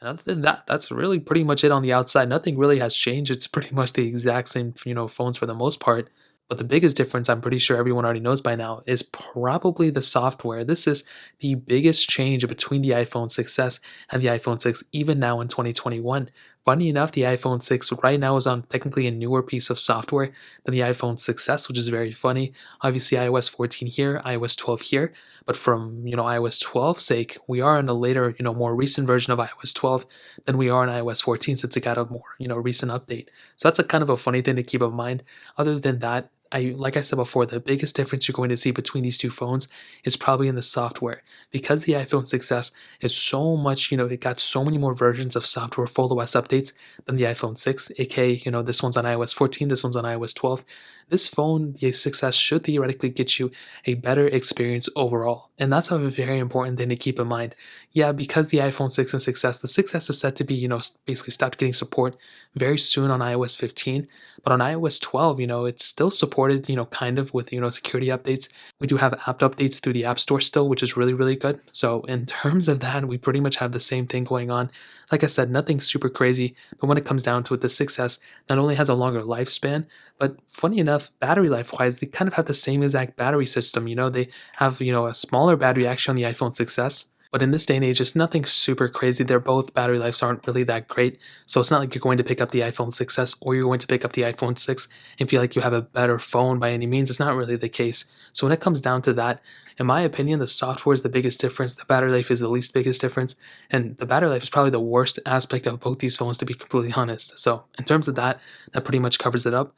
And other than that, that's really pretty much it on the outside. Nothing really has changed. It's pretty much the exact same, phones for the most part. But the biggest difference, I'm pretty sure everyone already knows by now, is probably the software. This is the biggest change between the iPhone 6s and the iPhone 6, even now in 2021. Funny enough, the iPhone 6 right now is on technically a newer piece of software than the iPhone 6s, which is very funny. Obviously, iOS 14 here, iOS 12 here, but from iOS 12's sake, we are in a later, more recent version of iOS 12 than we are in iOS 14 since it got a more recent update. So that's a kind of a funny thing to keep in mind. Other than that, like I said before, the biggest difference you're going to see between these two phones is probably in the software. Because the iPhone 6s is so much, it got so many more versions of software full OS updates than the iPhone 6, aka, this one's on iOS 14, this one's on iOS 12. This phone, the 6s, should theoretically get you a better experience overall. And that's a very important thing to keep in mind. Yeah, because the iPhone 6 and 6s, the 6s is set to be, basically stopped getting support very soon on iOS 15. But on iOS 12, it's still supported, kind of with, security updates. We do have app updates through the App Store still, which is really, really good. So in terms of that, we pretty much have the same thing going on. Like I said, nothing super crazy, but when it comes down to it, the 6S not only has a longer lifespan, but funny enough, battery life wise, they kind of have the same exact battery system. They have, a smaller battery actually on the iPhone 6S. But in this day and age, it's nothing super crazy. They're both battery lives aren't really that great. So it's not like you're going to pick up the iPhone 6s or you're going to pick up the iPhone 6 and feel like you have a better phone by any means. It's not really the case. So when it comes down to that, in my opinion, the software is the biggest difference. The battery life is the least biggest difference. And the battery life is probably the worst aspect of both these phones, to be completely honest. So in terms of that, that pretty much covers it up.